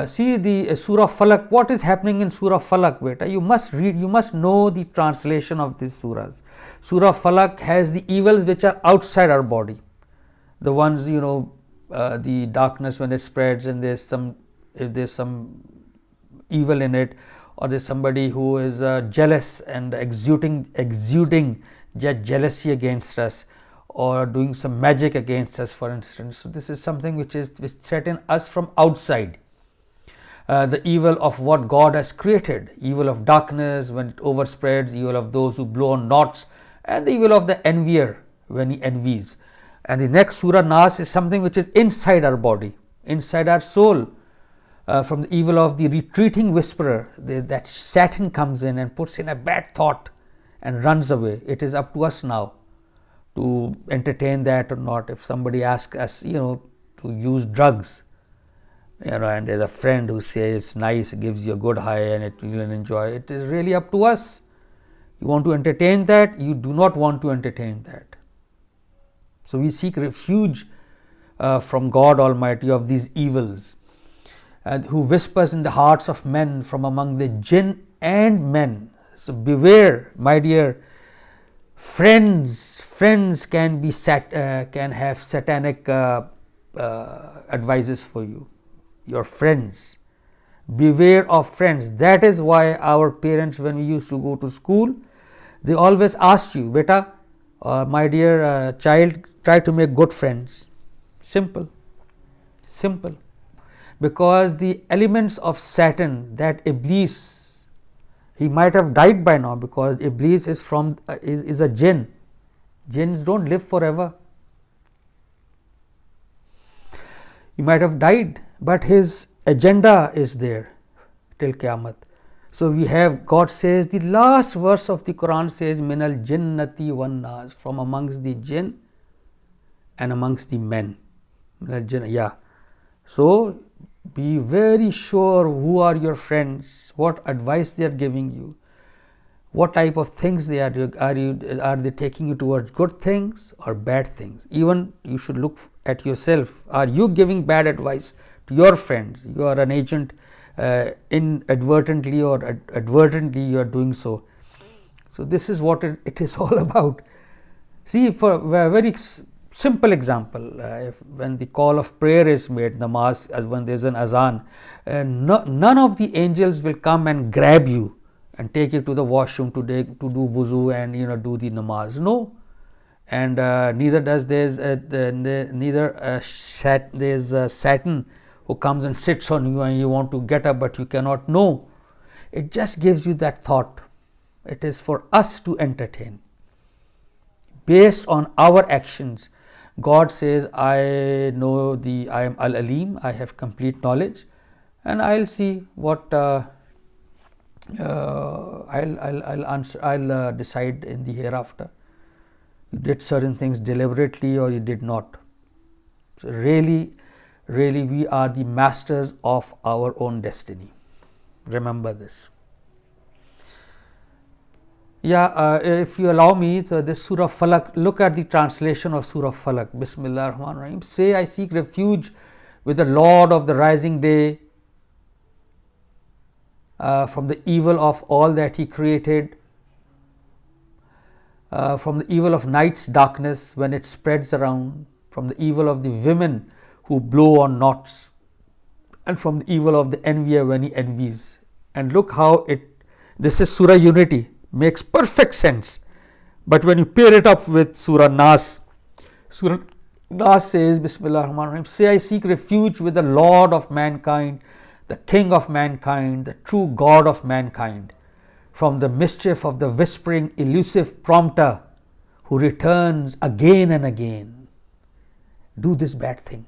see the Surah Falaq. What is happening in Surah Falaq, beta? You must read, you must know the translation of these surahs. Surah Falaq has the evils which are outside our body, the ones, the darkness when it spreads, and if there's some evil in it, or there's somebody who is jealous and exuding jealousy against us, or doing some magic against us, for instance. So this is something which threatens us from outside. The evil of what God has created, evil of darkness when it overspreads, evil of those who blow on knots, and the evil of the envier when he envies. And the next Surah Nas is something which is inside our body, inside our soul, from the evil of the retreating whisperer. That Satan comes in and puts in a bad thought and runs away. It is up to us now to entertain that or not. If somebody asks us, to use drugs, and there's a friend who says it's nice, it gives you a good high and it you will enjoy, it is really up to us. You want to entertain that, you do not want to entertain that. So we seek refuge from God Almighty of these evils, who whispers in the hearts of men from among the jinn and men. So beware, my dear friends. Friends can have satanic advices for you. Your friends. Beware of friends. That is why our parents, when we used to go to school, they always asked you, beta, my dear child, try to make good friends. Simple. Because the elements of Satan, that Iblis, he might have died by now, because Iblis is a jinn. Jinns don't live forever. He might have died, but his agenda is there till Qiyamah. So we have, God says, the last verse of the Quran says, Minal jinnati wan nas, from amongst the jinn and amongst the men. So be very sure who are your friends, what advice they are giving you, what type of things they are they taking you towards good things or bad things. Even you should look at yourself. Are you giving bad advice to your friends? You are an agent, inadvertently or advertently you are doing so. So this is what it is all about. See, for a very simple example, when the call of prayer is made, namaz, as when there is an azan, none of the angels will come and grab you and take you to the washroom to do wuzu and do the namaz. No, and neither does there's Satan who comes and sits on you and you want to get up but you cannot. No, it just gives you that thought. It is for us to entertain based on our actions. God says, I am Al-Alim, I have complete knowledge, and I'll see what I'll decide in the hereafter. You did certain things deliberately or you did not. So really we are the masters of our own destiny. Remember this. If you allow me, so this Surah Falaq, look at the translation of Surah Falaq. Bismillah ar-Rahman ar-Rahim. Say, I seek refuge with the Lord of the rising day from the evil of all that He created, from the evil of night's darkness when it spreads around, from the evil of the women who blow on knots, and from the evil of the envier when he envies. And look how this is Surah Unity, makes perfect sense. But when you pair it up with Surah Nas says, Bismillah ar-Rahman ar-Rahim, say, I seek refuge with the Lord of mankind, the King of mankind, the true God of mankind, from the mischief of the whispering, elusive prompter who returns again and again. Do this bad thing,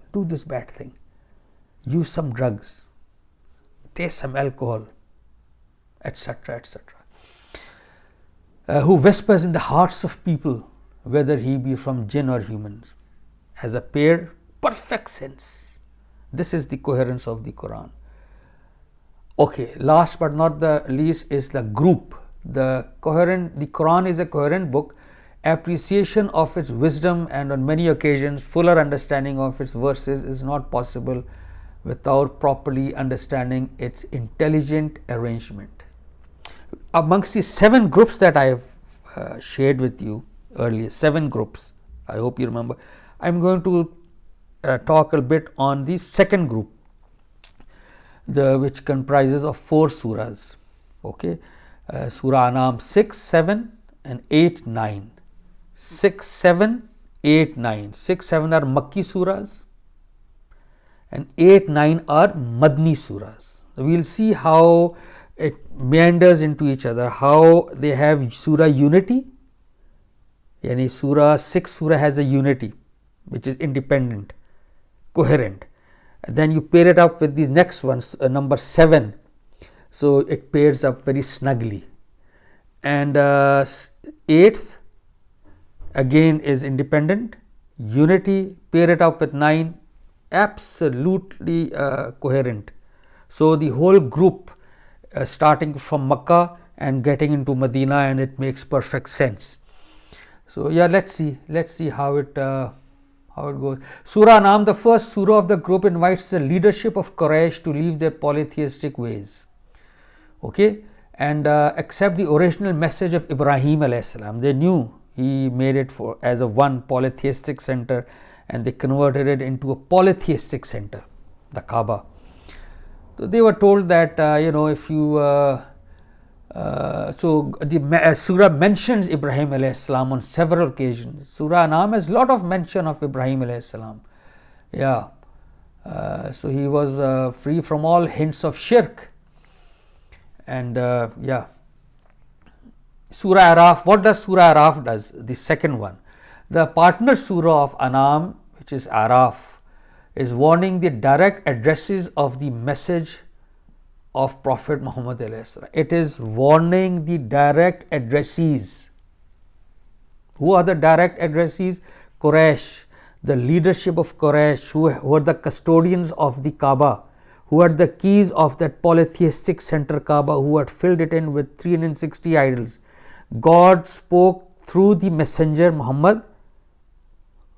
use some drugs, taste some alcohol, etc., etc. Who whispers in the hearts of people, whether he be from jinn or humans. Has a pair, perfect sense. This is the coherence of the Quran. Okay, last but not the least is the group. The Quran is a coherent book. Appreciation of its wisdom and on many occasions fuller understanding of its verses is not possible without properly understanding its intelligent arrangement. Amongst the 7 groups that I have shared with you earlier, 7 groups, I hope you remember, I am going to talk a bit on the second group, which comprises of 4 surahs. Okay, Surah Anam 6, 7 and 8, 9. 6, 7 8, 9. 6, 7 are Makki surahs and 8, 9 are Madni surahs. So we will see how it meanders into each other, how they have surah unity. Yani surah 6 surah has a unity which is independent, coherent. And then you pair it up with the next one, number 7. So it pairs up very snugly. And 8th again is independent, unity, pair it up with 9, absolutely coherent. So the whole group starting from Makkah and getting into Medina, and it makes perfect sense. So yeah, let's see how it goes. Surah An'am, the first surah of the group, invites the leadership of Quraysh to leave their polytheistic ways, okay, and accept the original message of Ibrahim alayhi salam. They knew he made it for as a one polytheistic center, and they converted it into a polytheistic center, the Kaaba. So they were told that if you so the surah mentions Ibrahim alayhi salam on several occasions. Surah An'am has a lot of mention of Ibrahim alayhi salam. Yeah, so he was free from all hints of shirk. And yeah, Surah Araf. What does Surah Araf does? The second one, the partner surah of An'am, which is Araf, is warning the direct addresses of the message of Prophet Muhammad alayhi salam. It is warning the direct addressees. Who are the direct addressees? Quraysh, the leadership of Quraysh, who are the custodians of the Kaaba, who had the keys of that polytheistic center Kaaba, who had filled it in with 360 idols. God spoke through the messenger Muhammad,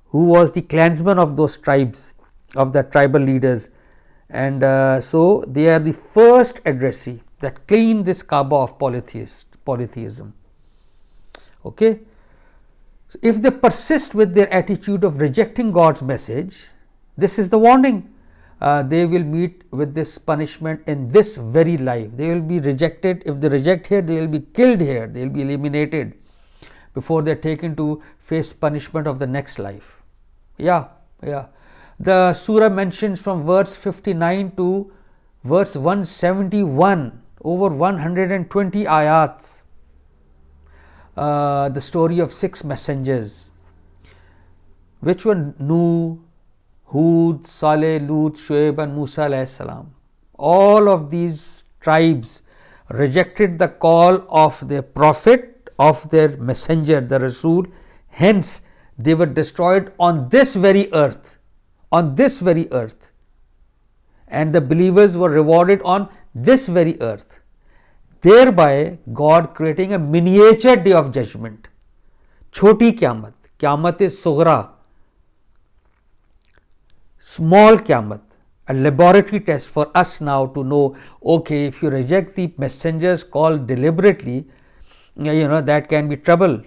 who was the clansman of those tribes, of the tribal leaders. And so they are the first addressee that clean this Kaaba of polytheism. Okay. So if they persist with their attitude of rejecting God's message, this is the warning. They will meet with this punishment in this very life. They will be rejected. If they reject here, they will be killed here. They will be eliminated before they are taken to face punishment of the next life. Yeah. The surah mentions from verse 59 to verse 171, over 120 ayats, the story of 6 messengers. Which were Nuh, Hud, Saleh, Lut, Shuaib and Musa alayhi salam. All of these tribes rejected the call of their prophet, of their messenger, the Rasul. Hence, they were destroyed on this very earth. On this very earth. And the believers were rewarded on this very earth. Thereby, God creating a miniature day of judgment. Choti Qiyamah. Qiyamah is Sughra. Small Qiyamah. A laboratory test for us now to know, okay, if you reject the messenger's call deliberately, that can be trouble.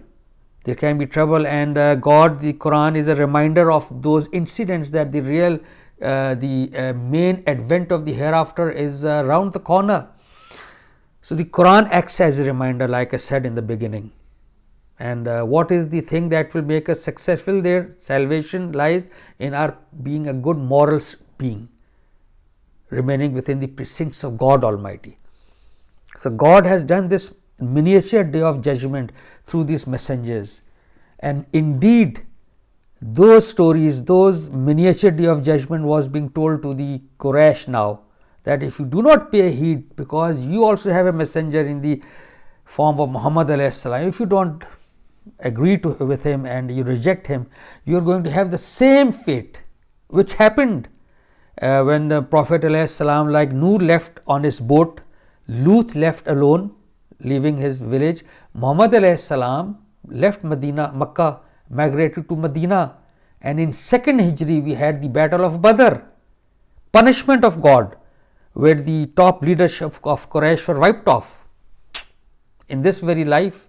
There can be trouble, and God, the Quran is a reminder of those incidents, that the real, main advent of the hereafter is around the corner. So the Quran acts as a reminder, like I said in the beginning. And what is the thing that will make us successful there? Salvation lies in our being a good moral being, remaining within the precincts of God Almighty. So God has done this miniature day of judgment through these messengers, and indeed those stories, those miniature day of judgment was being told to the Quraysh now, that if you do not pay heed, because you also have a messenger in the form of Muhammad alayhi salam, if you don't agree with him and you reject him, you are going to have the same fate which happened when the Prophet alayhi salam, like Nuh left on his boat, Lut left alone, leaving his village. Muhammad alayhi salam left Medina, Makkah, migrated to Medina, and in 2nd Hijri we had the battle of Badr, punishment of God, where the top leadership of Quraysh were wiped off in this very life.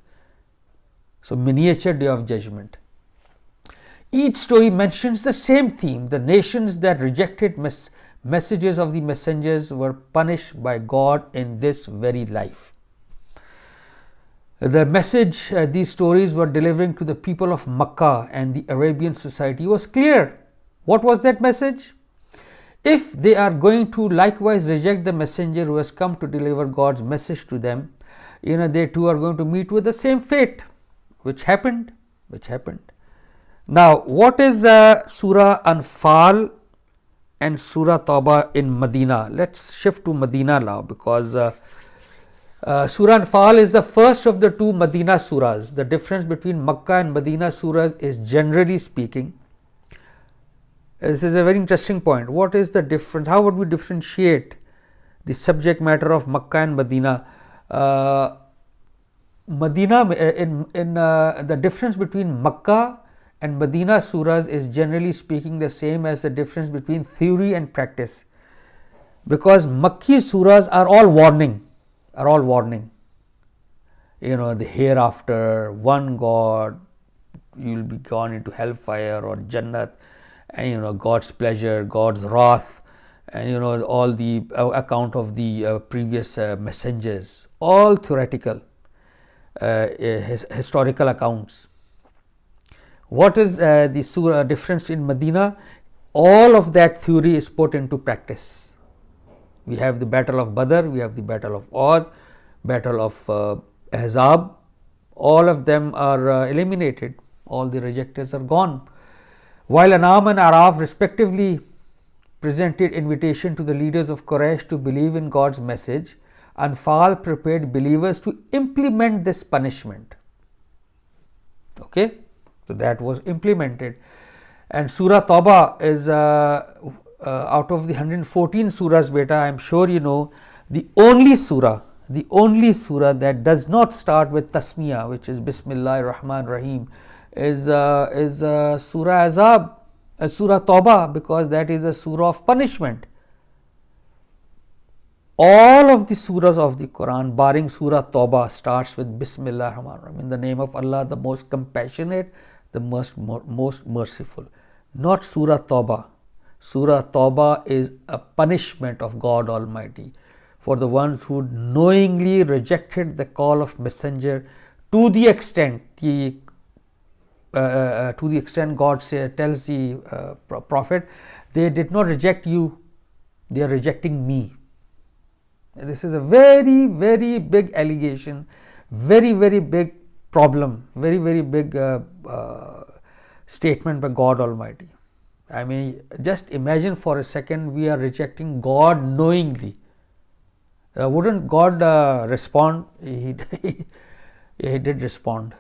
So miniature day of judgment. Each story mentions the same theme. The nations that rejected messages of the messengers were punished by God in this very life. The message these stories were delivering to the people of Makkah and the Arabian society was clear. What was that message? If they are going to likewise reject the messenger who has come to deliver God's message to them, they too are going to meet with the same fate, which happened. Now, what is Surah Anfal and Surah Tawbah in Medina? Let's shift to Medina now, because Surah Anfal is the first of the two Medina surahs. The difference between Makkah and Medina surahs is, generally speaking, this is a very interesting point. What is the difference? How would we differentiate the subject matter of Makkah and Medina? The difference between Makkah and Medina surahs is, generally speaking, the same as the difference between theory and practice, because Makki surahs are all warning. The hereafter, one God, you will be gone into hellfire or Jannat, and God's pleasure, God's wrath, and all the account of the previous messengers, all theoretical, historical accounts. What is the surah difference in Medina? All of that theory is put into practice. We have the battle of Badr, we have the battle of Uhud, battle of Ahzab. All of them are eliminated. All the rejectors are gone. While An'am and Araf respectively presented invitation to the leaders of Quraysh to believe in God's message, Anfal prepared believers to implement this punishment. Okay, so that was implemented. And Surah Tawbah is out of the 114 surahs, beta, I am sure you know, the only surah that does not start with tasmiyah, which is Bismillahir Rahmanir Rahim, is Surah Azab, Surah Tawbah, because that is a surah of punishment. All of the surahs of the Quran, barring Surah Tawbah, starts with Bismillahir Rahmanir Rahim, in the name of Allah, the most compassionate, the most merciful. Not Surah Tawbah. Surah Tawbah is a punishment of God Almighty for the ones who knowingly rejected the call of messenger to the extent God tells the prophet, they did not reject you, they are rejecting me. This is a very, very big allegation, very, very big problem, very, very big statement by God Almighty. I mean, just imagine for a second, we are rejecting God knowingly. Wouldn't God respond? He did respond.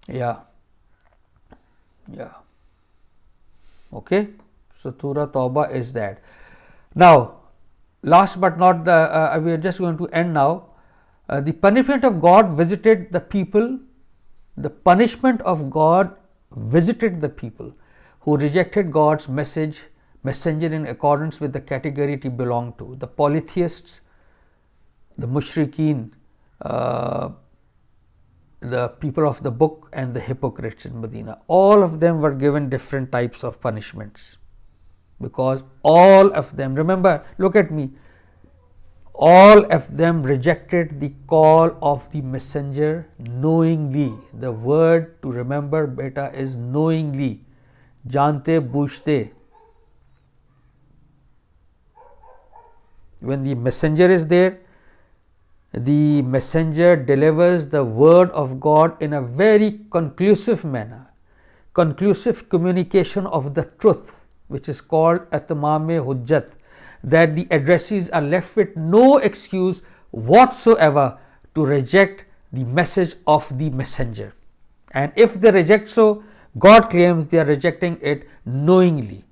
Yeah. Okay. So Surah Tawbah is that. Now, last but not the, we are just going to end now. The punishment of God visited the people. The punishment of God visited the people who rejected God's messenger in accordance with the category it belonged to: the polytheists, the mushrikeen, the people of the book, and the hypocrites in Medina. All of them were given different types of punishments, because all of them, remember, look at me, all of them rejected the call of the messenger knowingly. The word to remember, beta, is knowingly. Jante bujhte. When the messenger is there, the messenger delivers the word of God in a very conclusive manner, conclusive communication of the truth, which is called atmam-e hujjat, that the addressees are left with no excuse whatsoever to reject the message of the messenger. And if they reject so, God claims they are rejecting it knowingly,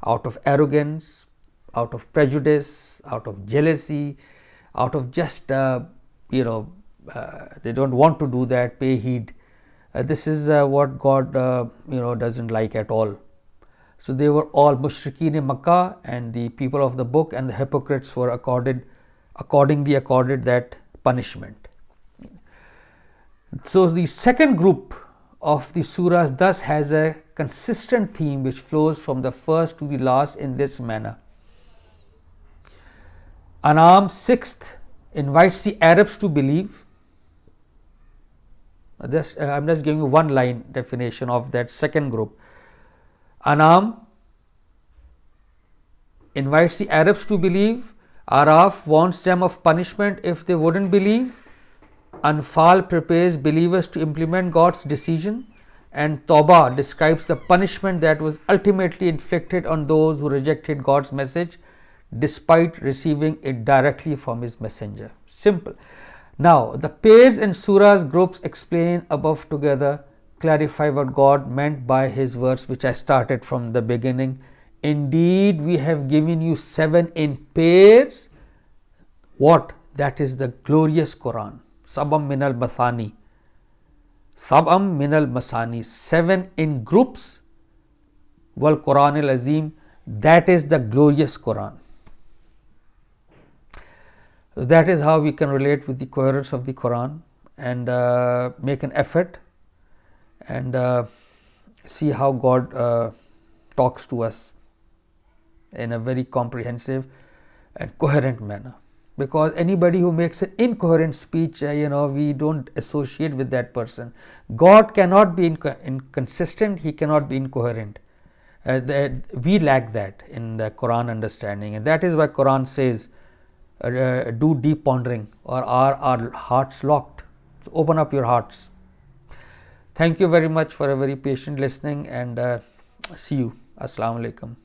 out of arrogance, out of prejudice, out of jealousy, out of just, they don't want to do that, pay heed. This is what God, doesn't like at all. So they were all mushrikeen in Makkah, and the people of the book and the hypocrites were accordingly accorded that punishment. So the second group of the surahs thus has a consistent theme which flows from the first to the last in this manner. An'am 6th invites the Arabs to believe. I'm just giving you one line definition of that second group. Anam invites the Arabs to believe. Araf warns them of punishment if they wouldn't believe. Anfal prepares believers to implement God's decision. And Tawbah describes the punishment that was ultimately inflicted on those who rejected God's message despite receiving it directly from His messenger. Simple. Now, the pairs and surahs groups explained above together clarify what God meant by His words, which I started from the beginning. Indeed, we have given you 7 in pairs. What? That is the glorious Quran. Sab'am minal mathani. Sab'am minal masani. 7 in groups. Wal Quran al Azim. That is the glorious Quran. That is how we can relate with the coherence of the Quran and make an effort and see how God talks to us in a very comprehensive and coherent manner. Because anybody who makes an incoherent speech, we don't associate with that person. God cannot be inconsistent, He cannot be incoherent. We lack that in the Quran understanding, and that is why Quran says, do deep pondering, or are our hearts locked? So open up your hearts. Thank you very much for a very patient listening, and see you. Assalamu alaikum.